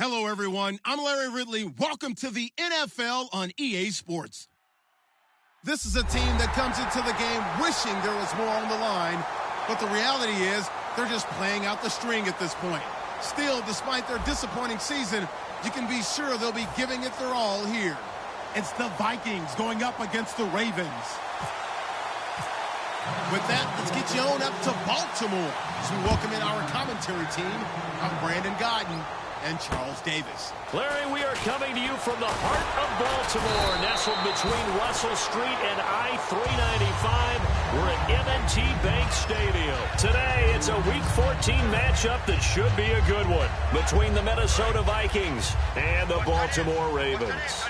Hello, everyone. I'm Larry Ridley. Welcome to the NFL on EA Sports. This is a team that comes into the game wishing there was more on the line, but the reality is they're just playing out the string at this point. Still, despite their disappointing season, you can be sure they'll be giving it their all here. It's the Vikings going up against the Ravens. With that, let's get you on up to Baltimore as we welcome in our commentary team. I'm Brandon Godden and Charles Davis. Larry, we are coming to you from the heart of Baltimore, nestled between Russell Street and I-395. We're at M&T Bank Stadium. Today, it's a Week 14 matchup that should be a good one between the Minnesota Vikings and the Baltimore Ravens.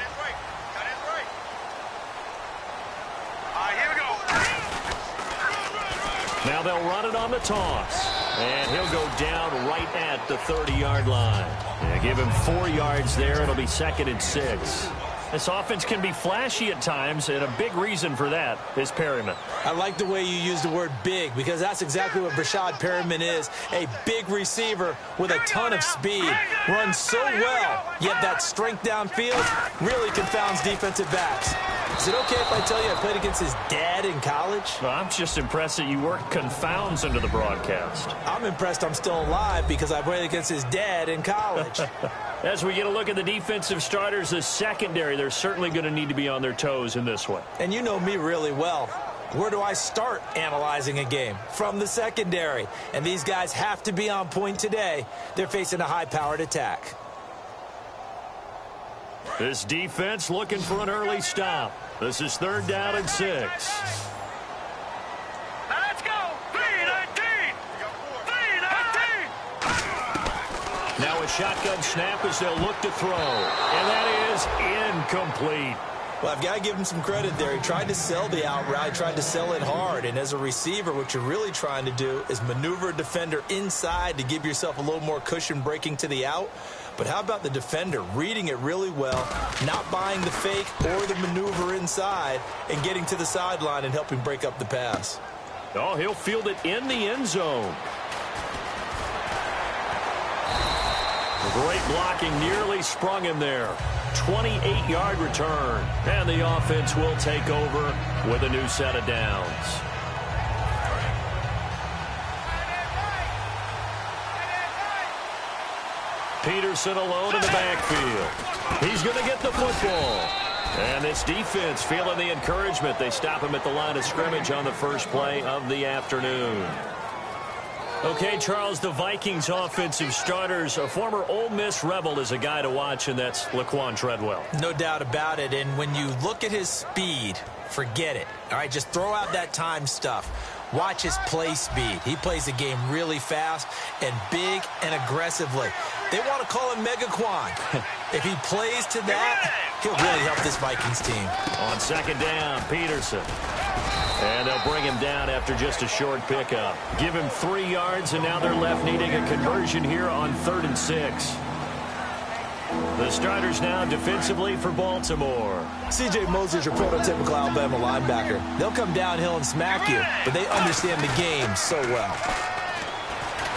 Now they'll run it on the toss. And he'll go down right at the 30-yard line. Yeah, give him 4 yards there. It'll be 2nd and 6. This offense can be flashy at times, and a big reason for that is Perryman. I like the way you use the word big, because that's exactly what Brashad Perryman is. A big receiver with a ton of speed. Runs so well, yet that strength downfield really confounds defensive backs. Is it okay if I tell you I played against his dad in college? Well, I'm just impressed that you worked confounds into the broadcast. I'm impressed I'm still alive because I played against his dad in college. As we get a look at the defensive starters, the secondary, they're certainly going to need to be on their toes in this one. And you know me really well. Where do I start analyzing a game? From the secondary. And these guys have to be on point today. They're facing a high-powered attack. This defense looking for an early stop. This is 3rd down and 6. Now let's go. 3-19. 3-19. Now a shotgun snap as they'll look to throw. And that is incomplete. Well, I've got to give him some credit there. He tried to sell the out route, tried to sell it hard. And as a receiver, what you're really trying to do is maneuver a defender inside to give yourself a little more cushion breaking to the out. But how about the defender reading it really well, not buying the fake or the maneuver inside, and getting to the sideline and helping break up the pass? Oh, he'll field it in the end zone. Great blocking, nearly sprung him there. 28-yard return. And the offense will take over with a new set of downs. Peterson alone in the backfield. He's going to get the football. And this defense feeling the encouragement. They stop him at the line of scrimmage on the first play of the afternoon. Okay, Charles, the Vikings offensive starters, a former Ole Miss Rebel is a guy to watch, and that's Laquan Treadwell. No doubt about it. And when you look at his speed, forget it. All right, just throw out that time stuff. Watch his play speed. He plays the game really fast and big and aggressively. They want to call him Megaquan. If he plays to that, he'll really help this Vikings team. On 2nd down, Peterson. And they'll bring him down after just a short pickup. Give him 3 yards, and now they're left needing a conversion here on 3rd and 6. The starters now defensively for Baltimore. C.J. Mosley's your prototypical Alabama linebacker. They'll come downhill and smack you, but they understand the game so well.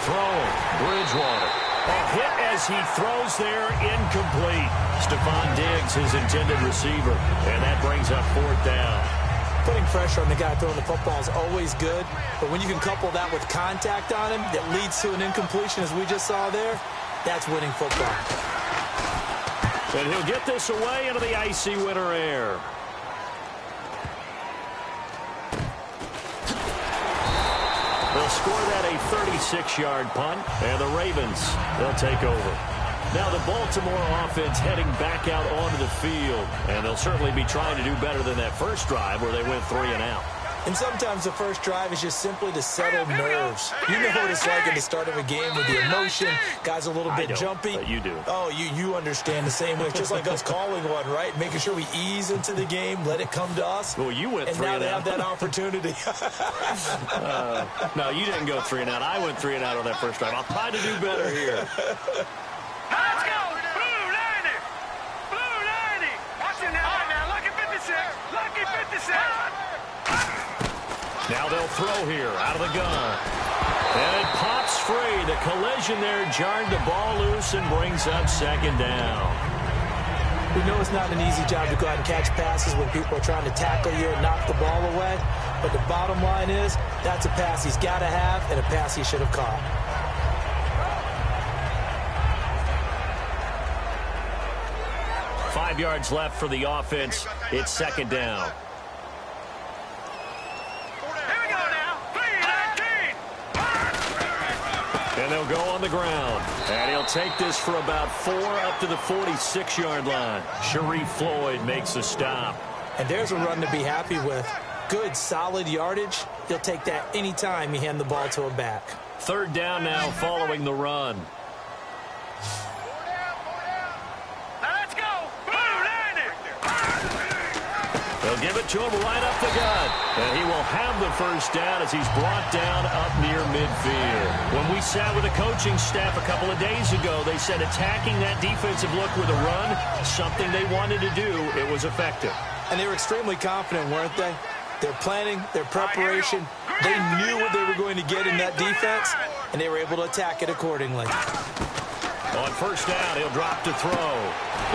Throwing, Bridgewater. A hit as he throws there, incomplete. Stephon Diggs, his intended receiver, and that brings up 4th down. Putting pressure on the guy throwing the football is always good, but when you can couple that with contact on him that leads to an incompletion, as we just saw there, that's winning football. And he'll get this away into the icy winter air. They'll score that a 36-yard punt, and the Ravens, they'll take over. Now the Baltimore offense heading back out onto the field, and they'll certainly be trying to do better than that first drive where they went 3 and out. And sometimes the first drive is just simply to settle nerves. You know what it's like at the start of a game with the emotion. Guys a little bit jumpy. But you do. Oh, you understand the same way. It's just like us calling one, right? Making sure we ease into the game, let it come to us. Well, you went 3 and out. And now they have that opportunity. No, you didn't go 3 and out. I went 3 and out on that first drive. I'll try to do better here. Let's go. Blue 90. Blue 90. Watch it now. All right, now, lucky 56. Lucky 56. Now they'll throw here out of the gun. And it pops free. The collision there jarred the ball loose and brings up second down. We know it's not an easy job to go out and catch passes when people are trying to tackle you and knock the ball away. But the bottom line is that's a pass he's got to have and a pass he should have caught. Five yards left for the offense. It's second down. And they'll go on the ground. And he'll take this for about 4 up to the 46-yard line. Sharif Floyd makes the stop. And there's a run to be happy with. Good, solid yardage. He'll take that anytime you hand the ball to a back. Third down now following the run. They'll give it to him right up the gut. And he will have the first down as he's brought down up near midfield. When we sat with the coaching staff a couple of days ago, they said attacking that defensive look with a run, something they wanted to do, it was effective. And they were extremely confident, weren't they? Their planning, their preparation, they knew what they were going to get in that defense, and they were able to attack it accordingly. On first down, he'll drop to throw.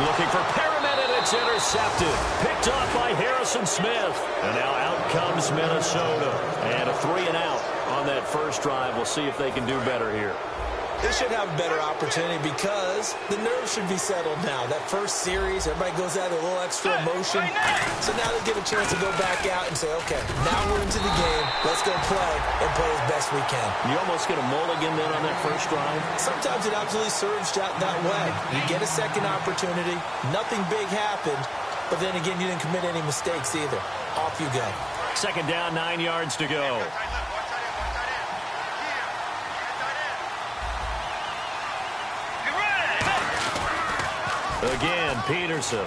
Looking for Perriman, and it's intercepted. Picked off by Harrison Smith. And now out comes Minnesota. And a 3-and-out on that first drive. We'll see if they can do better here. They should have a better opportunity because the nerves should be settled now. That first series, everybody goes out with a little extra emotion. So now they get a chance to go back out and say, okay, now we're into the game. Let's go play and play as best we can. You almost get a mulligan then on that first drive? Sometimes it absolutely serves that way. You get a second opportunity. Nothing big happened. But then again, you didn't commit any mistakes either. Off you go. Second down, 9 yards to go. Again, Peterson.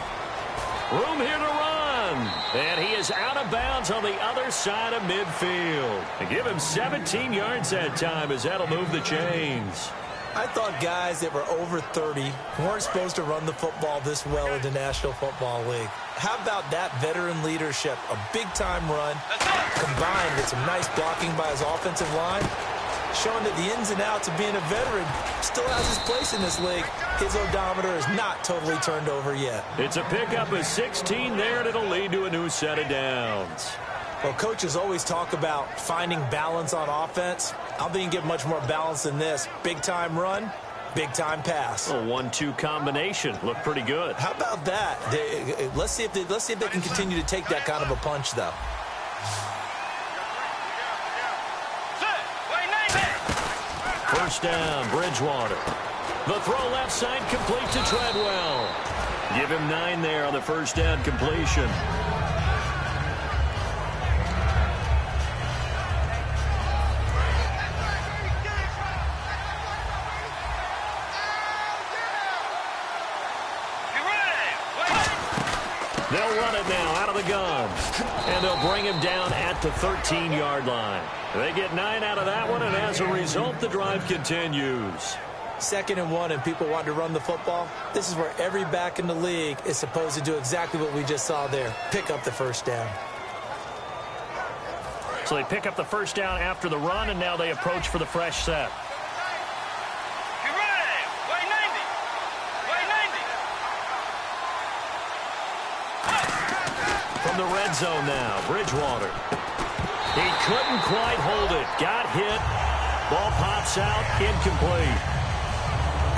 Room here to run. And he is out of bounds on the other side of midfield. And give him 17 yards that time as that'll move the chains. I thought guys that were over 30 weren't supposed to run the football this well in the National Football League. How about that veteran leadership? A big-time run combined with some nice blocking by his offensive line, showing that the ins and outs of being a veteran still has his place in this league. His odometer is not totally turned over yet. It's a pickup of 16 there, and it'll lead to a new set of downs. Well, coaches always talk about finding balance on offense. I don't think you can get much more balance than this. Big-time run, big-time pass. A 1-2 combination. Looked pretty good. How about that? Let's see if they can continue to take that kind of a punch, though. First down, Bridgewater. The throw left side complete to Treadwell. Give him 9 there on the first down completion. They'll run it now out of the gun. And they'll bring him down at the 13-yard line. They get 9 out of that one, and as a result, the drive continues. 2nd and 1, and people want to run the football. This is where every back in the league is supposed to do exactly what we just saw there. Pick up the first down. So they pick up the first down after the run, and now they approach for the fresh set. From the red zone now, Bridgewater. He couldn't quite hold it. Got hit. Ball pops out, incomplete.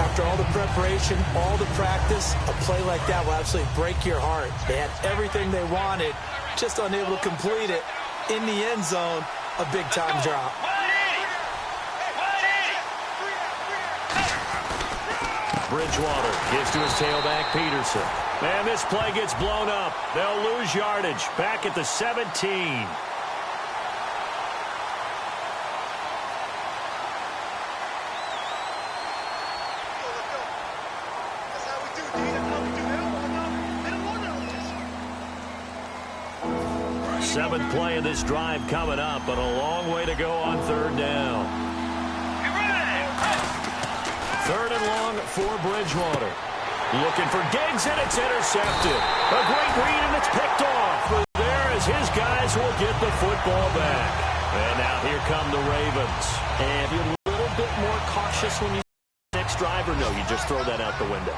After all the preparation, all the practice, a play like that will absolutely break your heart. They had everything they wanted, just unable to complete it. In the end zone, a big-time drop. Bridgewater gives to his tailback, Peterson. And this play gets blown up. They'll lose yardage. Back at the 17. Seventh play of this drive coming up, but a long way to go on third down. 3rd and long for Bridgewater. Looking for Diggs, and it's intercepted. A great read, and it's picked off. But there as his guys will get the football back. And now here come the Ravens. And a little a bit more cautious when you next drive, or no, you just throw that out the window?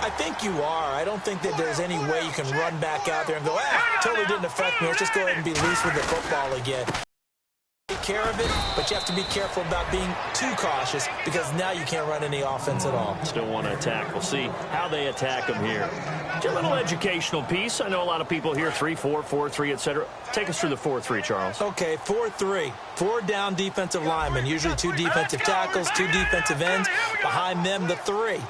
I think you are. I don't think that there's any way you can run back out there and go, totally didn't affect me. Let's just go ahead and be loose with the football again. Take care of it, but you have to be careful about being too cautious because now you can't run any offense at all. Still want to attack. We'll see how they attack them here. Just a little educational piece. I know a lot of people here, 3-4, 4-3, etc. Take us through the 4-3, Charles. Okay, 4-3. 4 down defensive linemen, usually 2 defensive tackles, 2 defensive ends. Behind them, the 3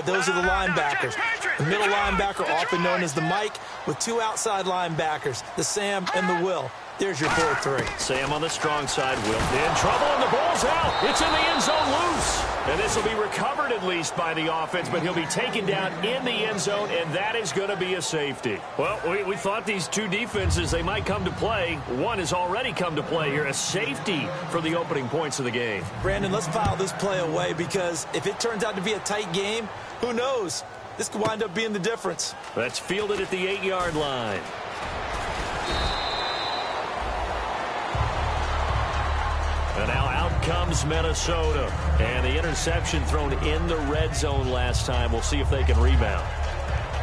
those are the linebackers. The middle linebacker, often known as the Mike, with 2 outside linebackers, the Sam and the Will. There's your 4-3. Sam on the strong side. Will in trouble, and the ball's out. It's in the end zone loose. And this will be recovered at least by the offense, but he'll be taken down in the end zone, and that is going to be a safety. Well, we thought these 2 defenses, they might come to play. One has already come to play here, a safety for the opening points of the game. Brandon, let's file this play away because if it turns out to be a tight game, who knows? This could wind up being the difference. That's fielded at the 8-yard line. And now out comes Minnesota. And the interception thrown in the red zone last time. We'll see if they can rebound.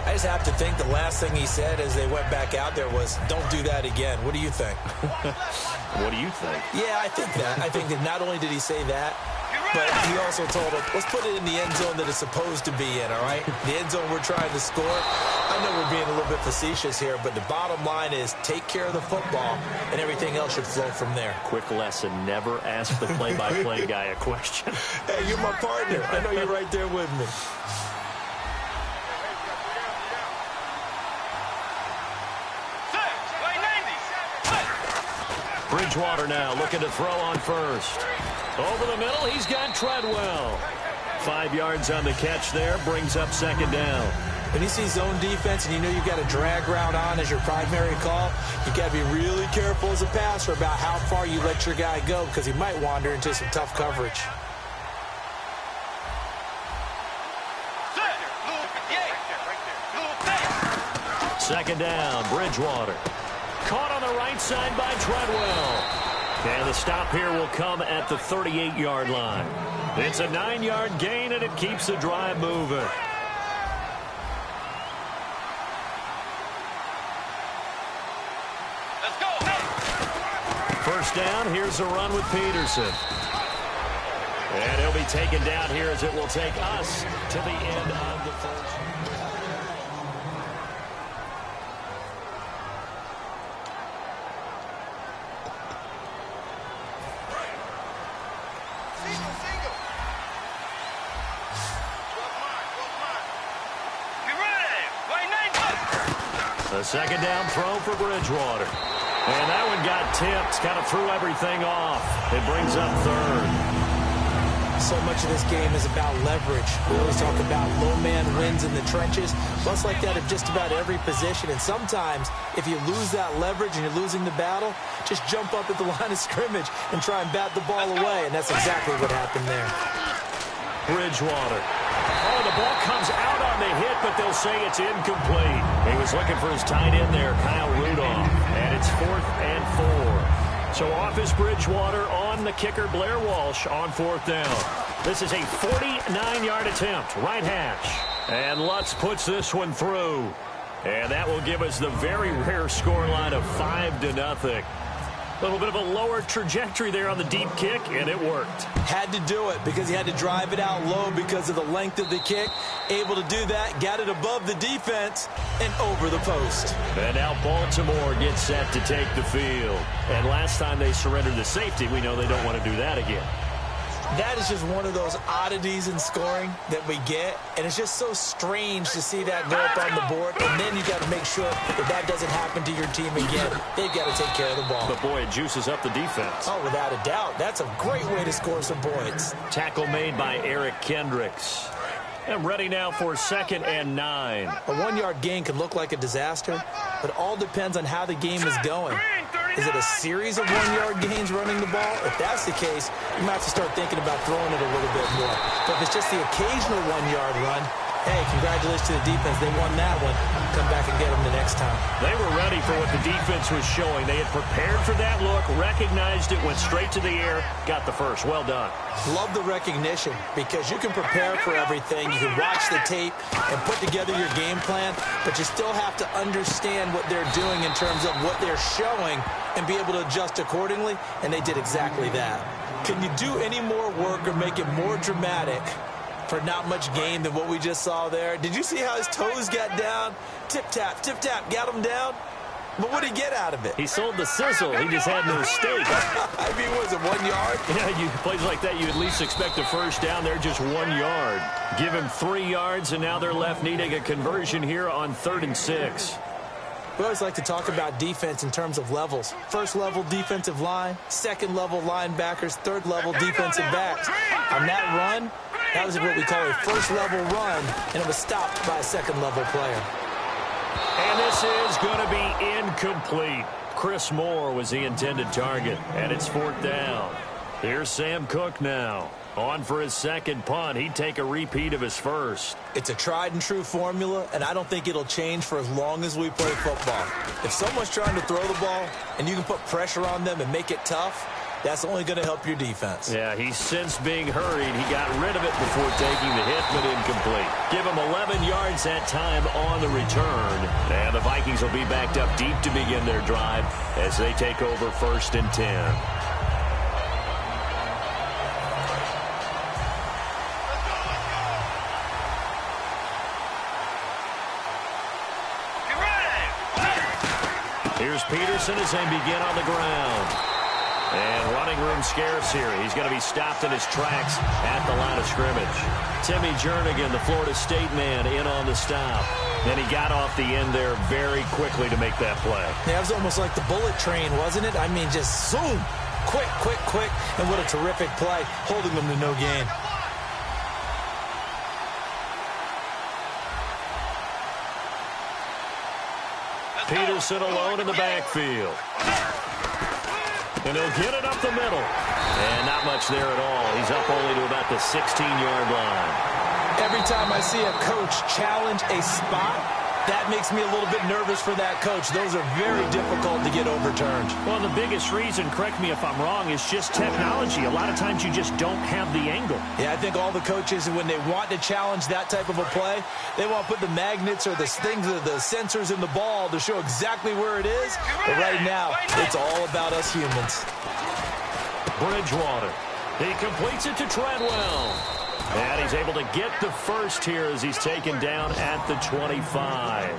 I just have to think the last thing he said as they went back out there was, don't do that again. What do you think? What do you think? Yeah, I think that. I think that not only did he say that, but he also told him, let's put it in the end zone that it's supposed to be in, all right? The end zone we're trying to score. I know we're being a little bit facetious here, but the bottom line is take care of the football, and everything else should flow from there. Quick lesson, never ask the play-by-play guy a question. Hey, you're my partner. I know you're right there with me. Bridgewater now looking to throw on first. Over the middle, he's got Treadwell. 5 yards on the catch there, brings up second down. When you see zone defense and you know you've got a drag route on as your primary call, you've got to be really careful as a passer about how far you let your guy go because he might wander into some tough coverage. Second down, Bridgewater. Caught on the right side by Treadwell. And the stop here will come at the 38-yard line. It's a 9-yard gain, and it keeps the drive moving. Let's go. First down, here's a run with Peterson. And he'll be taken down here as it will take us to the end of the first. A second down throw for Bridgewater. And that one got tipped, kind of threw everything off. It brings up third. So much of this game is about leverage. We always talk about low man wins in the trenches. Well, it's like that at just about every position. And sometimes, if you lose that leverage and you're losing the battle, just jump up at the line of scrimmage and try and bat the ball away. And that's exactly what happened there. Bridgewater. Oh, the ball comes out on the hit, but they'll say it's incomplete. He was looking for his tight end there, Kyle Rudolph. And it's 4th and 4. So off is Bridgewater, on the kicker, Blair Walsh, on 4th down. This is a 49-yard attempt, right hash. And Lutz puts this one through. And that will give us the very rare scoreline of 5-0. A little bit of a lower trajectory there on the deep kick, and it worked. Had to do it because he had to drive it out low because of the length of the kick. Able to do that, got it above the defense and over the post. And now Baltimore gets set to take the field. And last time they surrendered the safety, we know they don't want to do that again. That is just one of those oddities in scoring that we get, and it's just so strange to see that go up on the board, and then you got to make sure that that doesn't happen to your team again. They've got to take care of the ball. But boy, it juices up the defense. Oh, without a doubt. That's a great way to score some points. Tackle made by Eric Kendricks. And ready now for 2nd and 9. A 1-yard gain can look like a disaster, but all depends on how the game is going. Is it a series of 1-yard gains running the ball? If that's the case, you might have to start thinking about throwing it a little bit more. But if it's just the occasional 1-yard run, hey, congratulations to the defense. They won that one. Come back and get them the next time. They were ready for what the defense was showing. They had prepared for that look, recognized it, went straight to the air, got the first. Well done. Love the recognition because you can prepare for everything. You can watch the tape and put together your game plan, but you still have to understand what they're doing in terms of what they're showing and be able to adjust accordingly, and they did exactly that. Can you do any more work or make it more dramatic for not much gain than what we just saw there? Did you see how his toes got down? Tip-tap, tip-tap, got him down. But what did he get out of it? He sold the sizzle. He just had no steak. I mean, was it 1 yard? Yeah, plays like that, you at least expect a first down. They're just 1 yard. Give him 3 yards, and now they're left needing a conversion here on 3rd and 6. We always like to talk about defense in terms of levels. First level defensive line, second level linebackers, third level defensive backs. On that run, that was what we call a first level run, and it was stopped by a second level player. And this is going to be incomplete. Chris Moore was the intended target, and it's 4th down. Here's Sam Cook now. On for his second punt. He'd take a repeat of his first. It's a tried-and-true formula, and I don't think it'll change for as long as we play football. If someone's trying to throw the ball and you can put pressure on them and make it tough, that's only going to help your defense. Yeah, he's since being hurried. He got rid of it before taking the hit, but incomplete. Give him 11 yards that time on the return. And the Vikings will be backed up deep to begin their drive as they take over 1st and 10. Here's Peterson as they begin on the ground. And running room scarce here. He's going to be stopped in his tracks at the line of scrimmage. Timmy Jernigan, the Florida State man, in on the stop. And he got off the end there very quickly to make that play. Yeah, it was almost like the bullet train, wasn't it? I mean, just zoom. Quick, quick, quick. And what a terrific play, holding them to no gain. Peterson alone in the backfield. And he'll get it up the middle. And not much there at all. He's up only to about the 16-yard line. Every time I see a coach challenge a spot, that makes me a little bit nervous for that coach. Those are very difficult to get overturned. Well, the biggest reason, correct me if I'm wrong, is just technology. A lot of times you just don't have the angle. Yeah, I think all the coaches, when they want to challenge that type of a play, they want to put the magnets or the things, the sensors in the ball to show exactly where it is. But right now, it's all about us humans. Bridgewater. He completes it to Treadwell. And he's able to get the first here as he's taken down at the 25.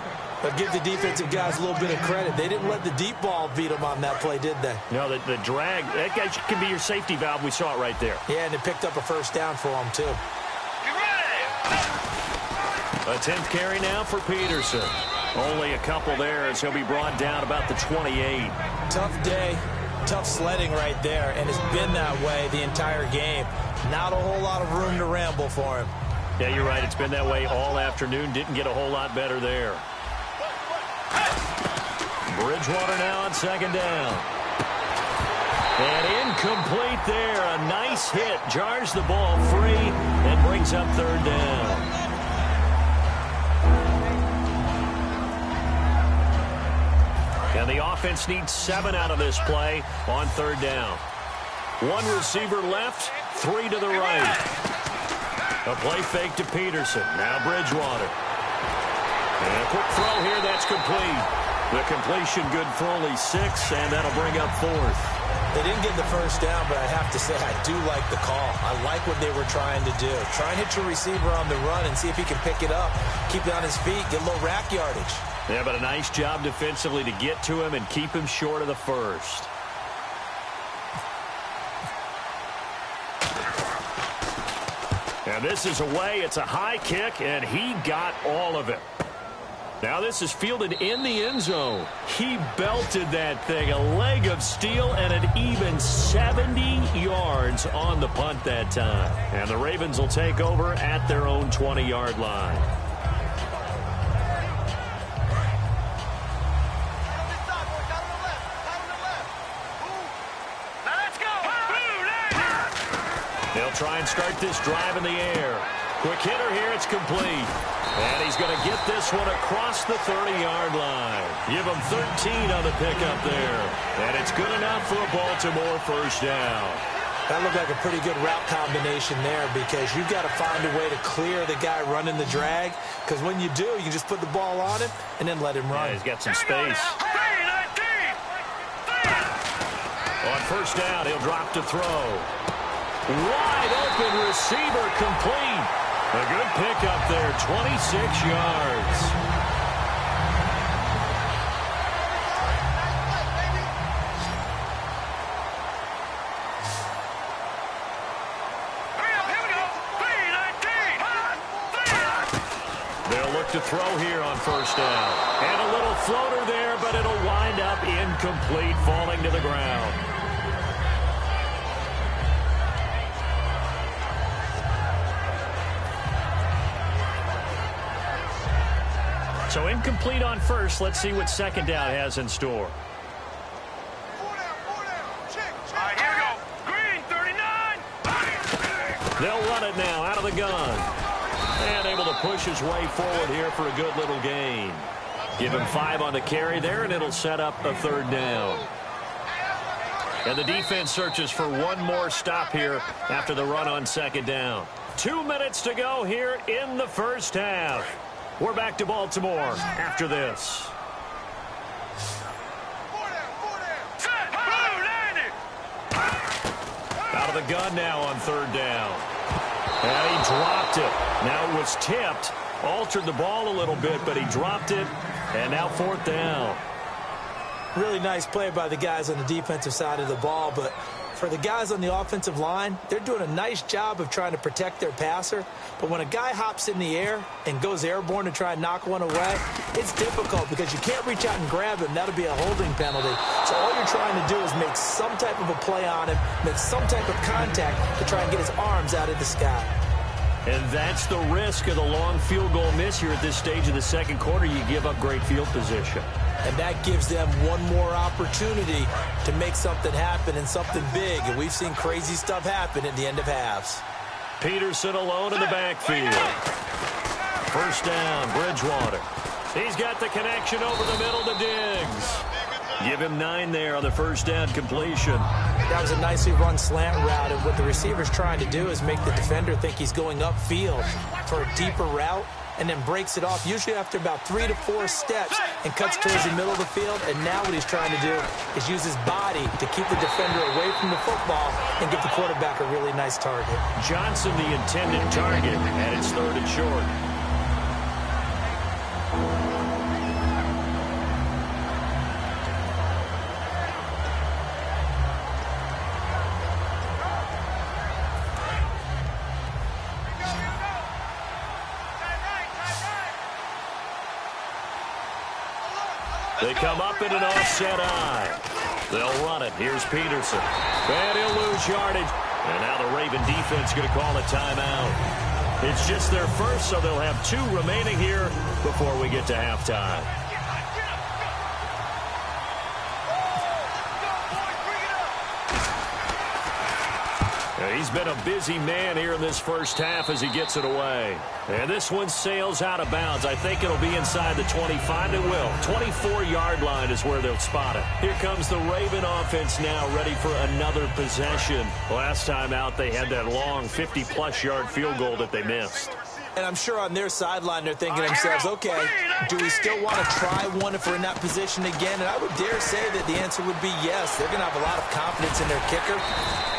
But give the defensive guys a little bit of credit. They didn't let the deep ball beat them on that play, did they? No, the drag, that guy can be your safety valve. We saw it right there. Yeah, and it picked up a first down for them, too. A 10th carry now for Peterson. Only a couple there as he'll be brought down about the 28. Tough day, tough sledding right there, and it's been that way the entire game. Not a whole lot of room to ramble for him. Yeah, you're right. It's been that way all afternoon. Didn't get a whole lot better there. Bridgewater now on 2nd down. And incomplete there. A nice hit. Jars the ball free and brings up 3rd down. And the offense needs 7 out of this play on 3rd down. 1 receiver left, 3 to the right. A play fake to Peterson. Now Bridgewater. And a quick throw here, that's complete. The completion good for only 6, and that'll bring up 4th. They didn't get the first down, but I have to say I do like the call. I like what they were trying to do. Try and hit your receiver on the run and see if he can pick it up. Keep it on his feet, get a little rack yardage. Yeah, but a nice job defensively to get to him and keep him short of the first. And this is away. It's a high kick, and he got all of it. Now this is fielded in the end zone. He belted that thing. A leg of steel and an even 70 yards on the punt that time. And the Ravens will take over at their own 20-yard line. They'll try and start this drive in the air. Quick hitter here, it's complete. And he's going to get this one across the 30-yard line. Give him 13 on the pickup there. And it's good enough for a Baltimore first down. That looked like a pretty good route combination there because you've got to find a way to clear the guy running the drag, because when you do, you can just put the ball on him and then let him run. Yeah, he's got some space. On first down, he'll drop to throw. Wide open receiver complete. A good pickup there, 26 yards. To throw here on first down. And a little floater there, but it'll wind up incomplete, falling to the ground. So incomplete on first. Let's see what second down has in store. Here we go. Green, 39. They'll run it now out of the gun. And able to push his way forward here for a good little gain. Give him 5 on the carry there, and it'll set up a third down. And the defense searches for one more stop here after the run on second down. 2 minutes to go here in the first half. We're back to Baltimore after this. Out of the gun now on third down. And he dropped it. Now it was tipped. Altered the ball a little bit, but he dropped it. And now fourth down. Really nice play by the guys on the defensive side of the ball, but for the guys on the offensive line, they're doing a nice job of trying to protect their passer. But when a guy hops in the air and goes airborne to try and knock one away, it's difficult because you can't reach out and grab him. That'll be a holding penalty. So all you're trying to do is make some type of a play on him, make some type of contact to try and get his arms out of the sky. And that's the risk of the long field goal miss here at this stage of the second quarter. You give up great field position. And that gives them one more opportunity to make something happen and something big. And we've seen crazy stuff happen at the end of halves. Peterson alone in the backfield. First down, Bridgewater. He's got the connection over the middle to Diggs. Give him 9 there on the first down completion. That was a nicely run slant route, and what the receiver's trying to do is make the defender think he's going upfield for a deeper route, and then breaks it off, usually after about 3 to 4 steps, and cuts towards the middle of the field. And now what he's trying to do is use his body to keep the defender away from the football and give the quarterback a really nice target. Johnson, the intended target, and it's third and short. They come up in an offset eye. They'll run it. Here's Peterson. And he'll lose yardage. And now the Raven defense going to call a timeout. It's just their first, so they'll have 2 remaining here before we get to halftime. He's been a busy man here in this first half as he gets it away. And this one sails out of bounds. I think it'll be inside the 25. It will. 24-yard line is where they'll spot it. Here comes the Raven offense now ready for another possession. Last time out, they had that long 50-plus yard field goal that they missed. And I'm sure on their sideline they're thinking to themselves, okay, do we still want to try one if we're in that position again? And I would dare say that the answer would be yes. They're going to have a lot of confidence in their kicker.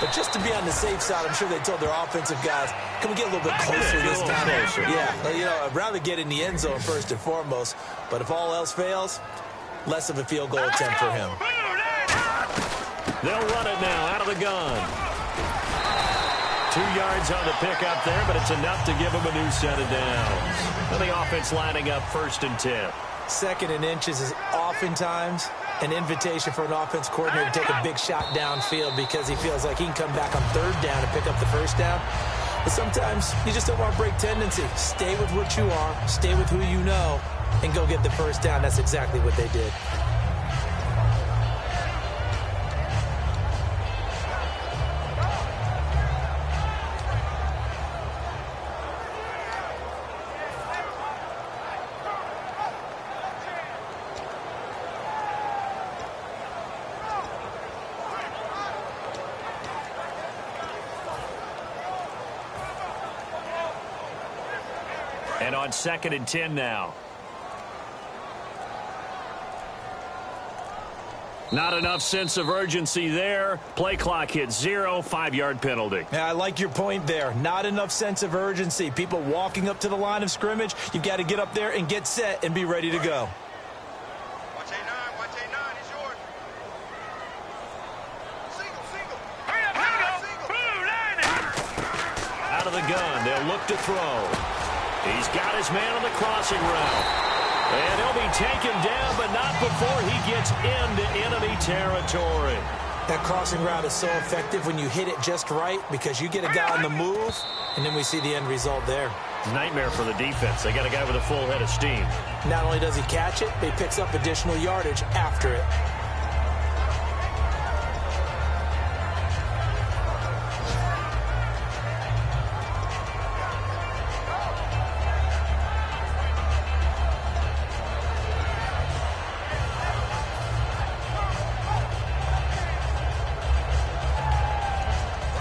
But just to be on the safe side, I'm sure they told their offensive guys, can we get a little bit closer this time? Yeah, you know, I'd rather get in the end zone first and foremost. But if all else fails, less of a field goal attempt for him. They'll run it now out of the gun. 2 yards on the pickup there, but it's enough to give them a new set of downs. And the offense lining up 1st and 10. 2nd and inches is oftentimes an invitation for an offense coordinator to take a big shot downfield because he feels like he can come back on 3rd down and pick up the 1st down. But sometimes you just don't want to break tendency. Stay with what you are, stay with who you know, and go get the 1st down. That's exactly what they did. And on 2nd and 10 now. Not enough sense of urgency there. Play clock hits 0, 5-yard penalty. Yeah, I like your point there. Not enough sense of urgency. People walking up to the line of scrimmage. You've got to get up there and get set and be ready to go. Watch A9. Watch A9. It's yours. Single. Hurry up, single. Blue line. Out of the gun. They'll look to throw. He's got his man on the crossing route. And he'll be taken down, but not before he gets into enemy territory. That crossing route is so effective when you hit it just right because you get a guy on the move, and then we see the end result there. Nightmare for the defense. They got a guy with a full head of steam. Not only does he catch it, but he picks up additional yardage after it.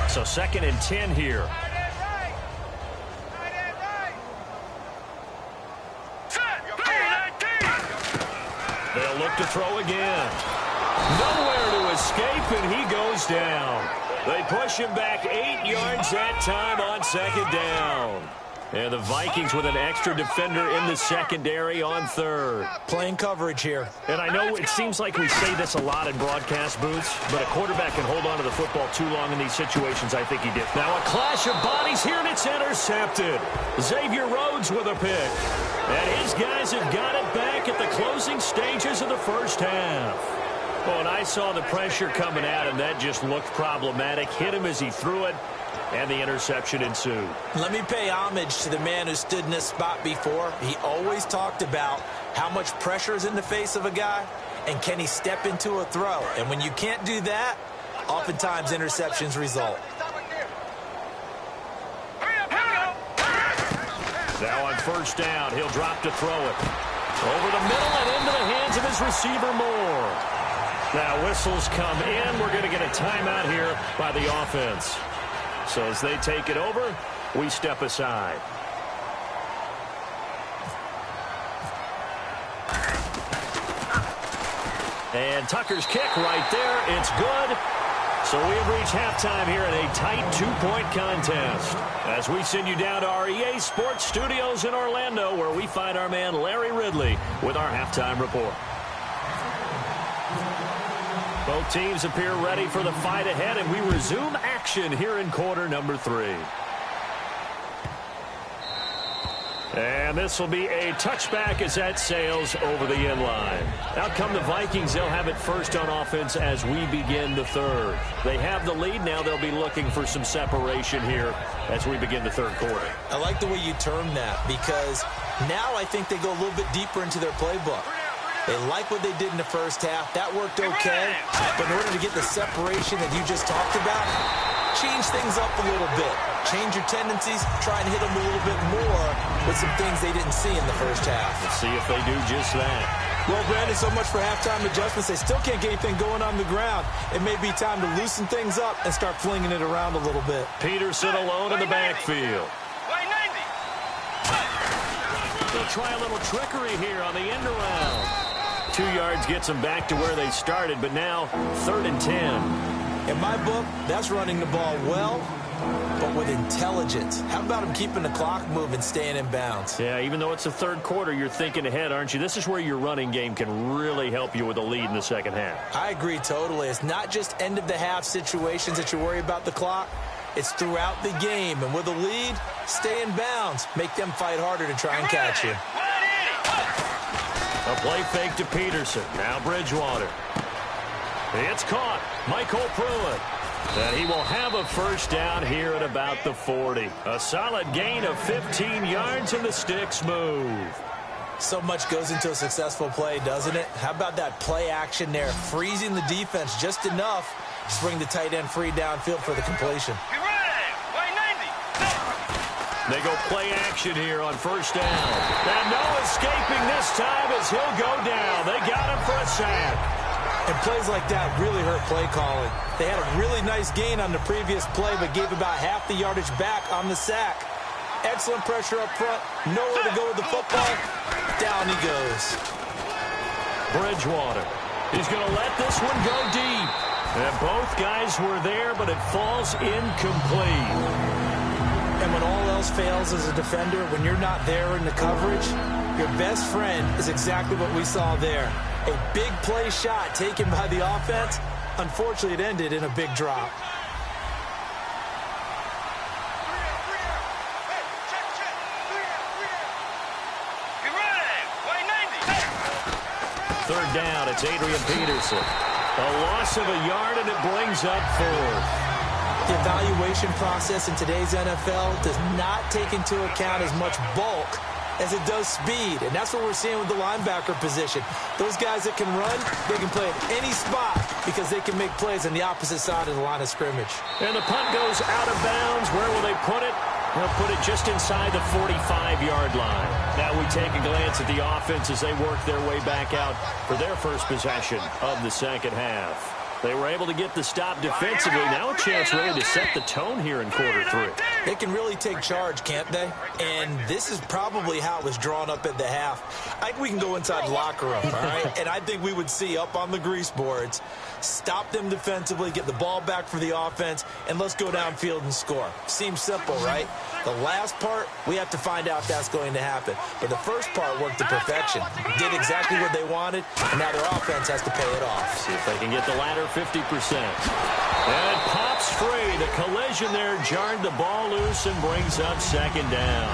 So 2nd and 10 here. They'll look to throw again. Nowhere to escape, and he goes down. They push him back 8 yards that time on 2nd down. And the Vikings with an extra defender in the secondary on 3rd. Playing coverage here. And I know it seems like we say this a lot in broadcast booths, but a quarterback can hold on to the football too long in these situations. I think he did. Now a clash of bodies here, and it's intercepted. Xavier Rhodes with a pick. And his guys have got it back at the closing stages of the first half. Well, and I saw the pressure coming at him. That just looked problematic. Hit him as he threw it. And the interception ensued. Let me pay homage to the man who stood in this spot before. He always talked about how much pressure is in the face of a guy and can he step into a throw. And when you can't do that, oftentimes interceptions result. Now on 1st down, he'll drop to throw it. Over the middle and into the hands of his receiver Moore. Now whistles come in. We're going to get a timeout here by the offense. So as they take it over, we step aside. And Tucker's kick right there. It's good. So we have reached halftime here in a tight 2-point contest. As we send you down to our EA Sports Studios in Orlando, where we find our man Larry Ridley with our halftime report. Both teams appear ready for the fight ahead, and we resume action here in quarter number 3. And this will be a touchback as that sails over the end line. Out come the Vikings. They'll have it first on offense as we begin the 3rd. They have the lead. Now they'll be looking for some separation here as we begin the 3rd quarter. I like the way you term that because now I think they go a little bit deeper into their playbook. They like what they did in the first half. That worked okay. But in order to get the separation that you just talked about, change things up a little bit. Change your tendencies. Try and hit them a little bit more with some things they didn't see in the first half. Let's see if they do just that. Well, Brandon, so much for halftime adjustments. They still can't get anything going on the ground. It may be time to loosen things up and start flinging it around a little bit. Peterson alone in the backfield. They'll try a little trickery here on the end around. 2 yards gets them back to where they started, but now 3rd and 10. In my book, that's running the ball well, but with intelligence. How about him keeping the clock moving, staying in bounds? Yeah, even though it's the 3rd quarter, you're thinking ahead, aren't you? This is where your running game can really help you with a lead in the 2nd half. I agree totally. It's not just end-of-the-half situations that you worry about the clock. It's throughout the game. And with a lead, stay in bounds. Make them fight harder to try and catch you. A play fake to Peterson. Now Bridgewater. It's caught. Michael Pruitt. And he will have a first down here at about the 40. A solid gain of 15 yards, and the sticks move. So much goes into a successful play, doesn't it? How about that play action there? Freezing the defense just enough to bring the tight end free downfield for the completion. They go play action here on first down. And no escaping this time as he'll go down. They got him for a sack. And plays like that really hurt play calling. They had a really nice gain on the previous play, but gave about half the yardage back on the sack. Excellent pressure up front. Nowhere to go with the football. Down he goes. Bridgewater. He's going to let this one go deep. And both guys were there, but it falls incomplete. And when all else fails as a defender, when you're not there in the coverage, your best friend is exactly what we saw there. A big play shot taken by the offense. Unfortunately, it ended in a big drop. Third down, it's Adrian Peterson. A loss of a yard, and it brings up fourth. The evaluation process in today's NFL does not take into account as much bulk as it does speed, and that's what we're seeing with the linebacker position. Those guys that can run, they can play at any spot because they can make plays on the opposite side of the line of scrimmage. And the punt goes out of bounds. Where will they put it? They'll put it just inside the 45-yard line. Now we take a glance at the offense as they work their way back out for their first possession of the second half. They were able to get the stop defensively. Now a chance really to set the tone here in quarter three. They can really take charge, can't they? And this is probably how it was drawn up at the half. I think we can go inside the locker room, all right? And I think we would see up on the grease boards, stop them defensively, get the ball back for the offense, and let's go downfield and score. Seems simple, right? The last part, we have to find out if that's going to happen. But the first part worked to perfection. Did exactly what they wanted, and now their offense has to pay it off. See if they can get the latter 50%. And it pops free. The collision there jarred the ball loose and brings up second down.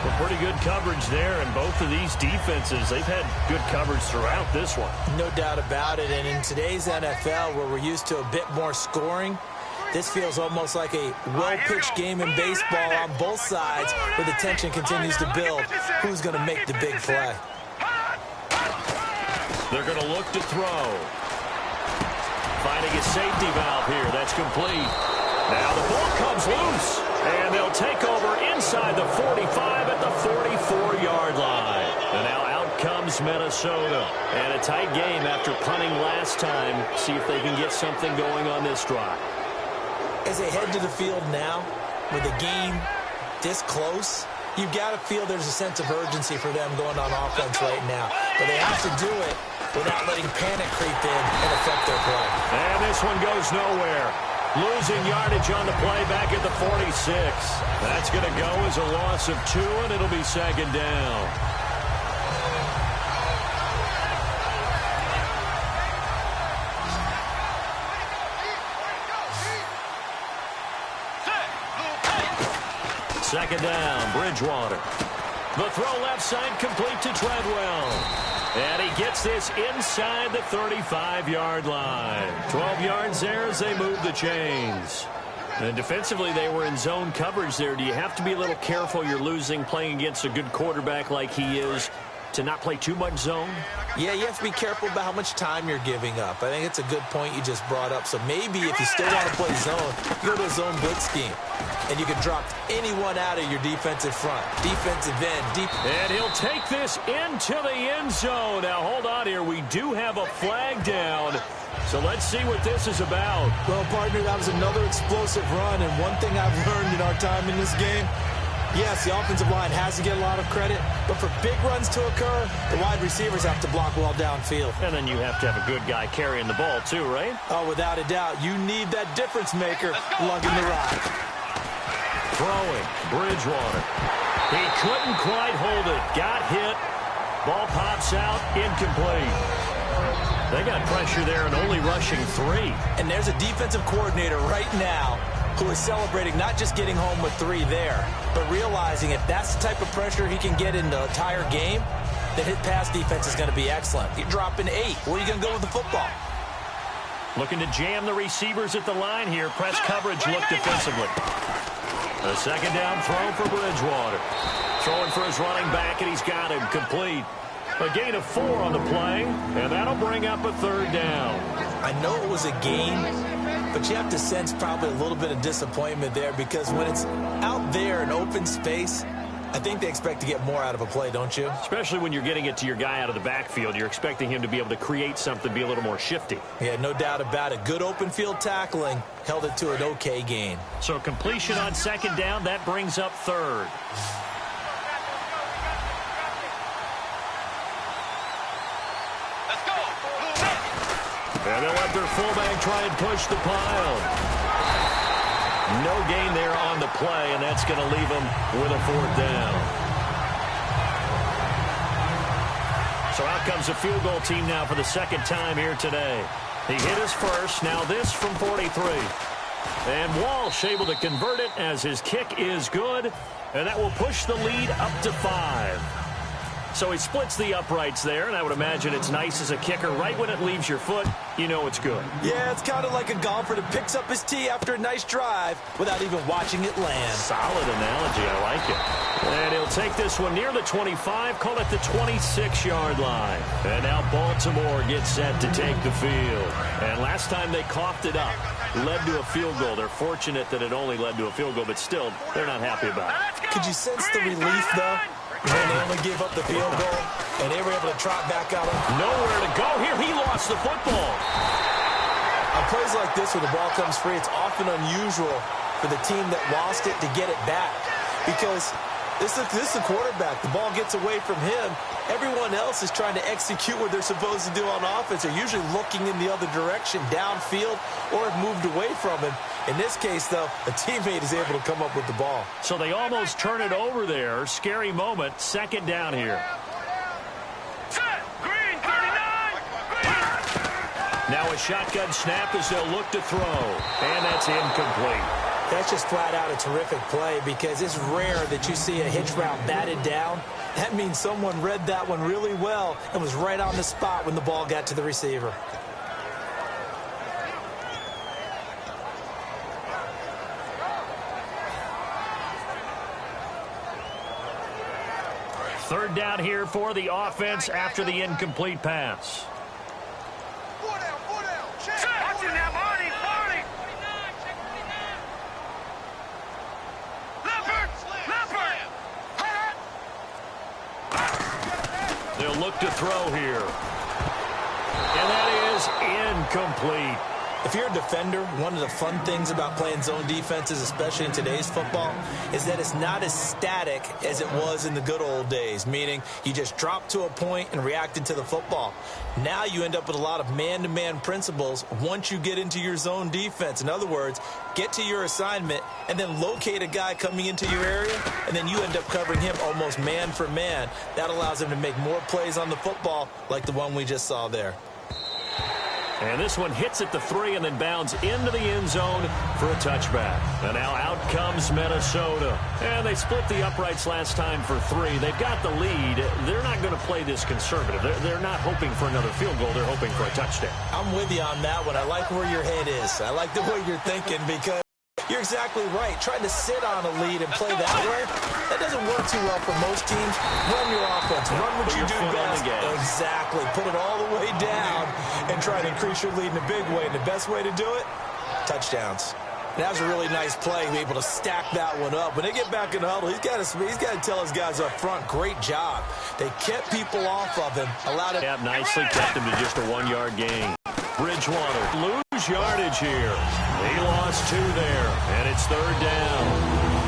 Well, pretty good coverage there, and both of these defenses, they've had good coverage throughout this one. No doubt about it, and in today's NFL, where we're used to a bit more scoring, this feels almost like a well-pitched game in baseball on both sides where the tension continues to build. Who's going to make the big play? They're going to look to throw. Finding a safety valve here. That's complete. Now the ball comes loose, and they'll take over inside the 45 at the 44-yard line. And now out comes Minnesota. And a tight game after punting last time. See if they can get something going on this drive. As they head to the field now, with the game this close, you've got to feel there's a sense of urgency for them going on offense right now. But they have to do it without letting panic creep in and affect their play. And this one goes nowhere. Losing yardage on the play back at the 46. That's going to go as a loss of 2, and it'll be second down. Second down, Bridgewater. The throw left side complete to Treadwell. And he gets this inside the 35-yard line. 12 yards there as they move the chains. And defensively, they were in zone coverage there. Do you have to be a little careful? You're losing playing against a good quarterback like he is to not play too much zone? Yeah, you have to be careful about how much time you're giving up. I think it's a good point you just brought up. So maybe if you still want to play zone, you go to a zone blitz scheme. And you can drop anyone out of your defensive front, defensive end, deep. And he'll take this into the end zone. Now, hold on here. We do have a flag down. So let's see what this is about. Well, partner, that was another explosive run. And one thing I've learned in our time in this game, yes, the offensive line has to get a lot of credit. But for big runs to occur, the wide receivers have to block well downfield. And then you have to have a good guy carrying the ball, too, right? Oh, without a doubt. You need that difference maker lugging the rock. Throwing, Bridgewater. He couldn't quite hold it. Got hit. Ball pops out, incomplete. They got pressure there and only rushing 3. And there's a defensive coordinator right now who is celebrating not just getting home with 3 there, but realizing if that's the type of pressure he can get in the entire game, then his pass defense is going to be excellent. You're dropping 8. Where are you going to go with the football? Looking to jam the receivers at the line here. Press coverage look defensively. A second down throw for Bridgewater. Throwing for his running back, and he's got him complete. A gain of 4 on the play, and that'll bring up a third down. I know it was a gain, but you have to sense probably a little bit of disappointment there because when it's out there in open space, I think they expect to get more out of a play, don't you? Especially when you're getting it to your guy out of the backfield. You're expecting him to be able to create something, be a little more shifty. Yeah, no doubt about it. Good open field tackling. Held it to an okay gain. So completion on second down. That brings up third. Let's go. And they'll let their fullback try and push the pile. No gain there on the play, and that's going to leave them with a fourth down. So out comes the field goal team now for the second time here today. He hit his first, now this from 43. And Walsh able to convert it as his kick is good, and that will push the lead up to 5. So he splits the uprights there, and I would imagine it's nice as a kicker. Right when it leaves your foot, you know it's good. Yeah, it's kind of like a golfer that picks up his tee after a nice drive without even watching it land. Solid analogy. I like it. And he'll take this one near the 25, call it the 26-yard line. And now Baltimore gets set to take the field. And last time they coughed it up, led to a field goal. They're fortunate that it only led to a field goal, but still, they're not happy about it. Could you sense the relief, though? When they only gave up the field goal, and they were able to trot back out. Nowhere to go here. He lost the football. On plays like this where the ball comes free, it's often unusual for the team that lost it to get it back. Because this is the quarterback. The ball gets away from him. Everyone else is trying to execute what they're supposed to do on offense. They're usually looking in the other direction, downfield, or have moved away from him. In this case, though, a teammate is able to come up with the ball. So they almost turn it over there. Scary moment. Second down here. Set. Green 39. Green. Now a shotgun snap as they'll look to throw. And that's incomplete. That's just flat out a terrific play because it's rare that you see a hitch route batted down. That means someone read that one really well and was right on the spot when the ball got to the receiver. Third down here for the offense after the incomplete pass. Four down. Check. Watching that, Marty. Leopard. They'll look to throw here. And that is incomplete. If you're a defender, one of the fun things about playing zone defenses, especially in today's football, is that it's not as static as it was in the good old days, meaning you just drop to a point and reacted to the football. Now you end up with a lot of man-to-man principles once you get into your zone defense. In other words, get to your assignment and then locate a guy coming into your area, and then you end up covering him almost man for man. That allows him to make more plays on the football like the one we just saw there. And this one hits at the 3 and then bounds into the end zone for a touchback. And now out comes Minnesota. And they split the uprights last time for 3. They've got the lead. They're not going to play this conservative. They're not hoping for another field goal. They're hoping for a touchdown. I'm with you on that one. I like where your head is. I like the way you're thinking because you're exactly right. Trying to sit on a lead and play that way, that doesn't work too well for most teams. Run your offense. Run what you do best. Exactly. Put it all the way down and try to increase your lead in a big way. And the best way to do it, touchdowns. And that was a really nice play, be able to stack that one up. When they get back in the huddle, he's got to tell his guys up front, great job. They kept people off of him, allowed him. Yeah, nicely kept him to just a 1-yard gain. Bridgewater lose yardage here. He lost 2 there, and it's third down.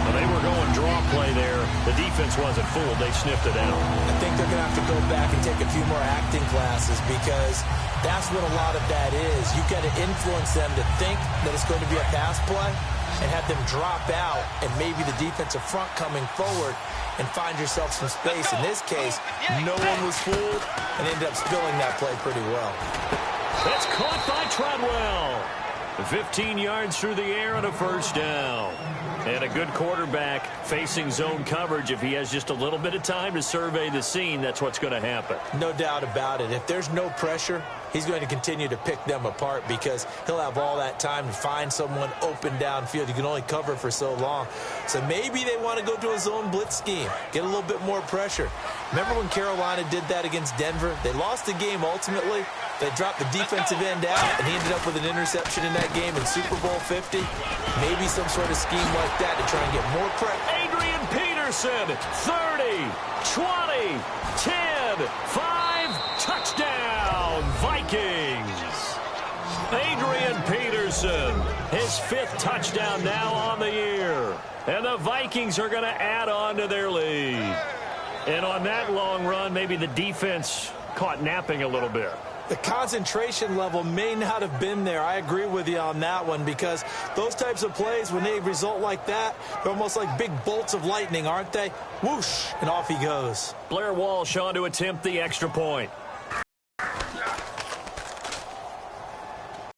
Well, they were going draw play there. The defense wasn't fooled. They sniffed it out. I think they're going to have to go back and take a few more acting classes because that's what a lot of that is. You've got to influence them to think that it's going to be a pass play and have them drop out and maybe the defensive front coming forward and find yourself some space. In this case, no one was fooled and ended up spilling that play pretty well. That's caught by Treadwell. 15 yards through the air and a first down. And a good quarterback facing zone coverage. If he has just a little bit of time to survey the scene, that's what's going to happen. No doubt about it. If there's no pressure, he's going to continue to pick them apart because he'll have all that time to find someone open downfield. You can only cover for so long. So maybe they want to go to a zone blitz scheme, get a little bit more pressure. Remember when Carolina did that against Denver? They lost the game ultimately. They dropped the defensive end out, and he ended up with an interception in that game in Super Bowl 50. Maybe some sort of scheme like that to try and get more pressure. Adrian Peterson Peterson, 30, 20, 10, 5, touchdown, Vikings. Adrian Peterson, his 5th touchdown now on the year. And the Vikings are going to add on to their lead. And on that long run, maybe the defense caught napping a little bit. The concentration level may not have been there. I agree with you on that one, because those types of plays, when they result like that, they're almost like big bolts of lightning, aren't they? Whoosh, and off he goes. Blair Walsh on to attempt the extra point.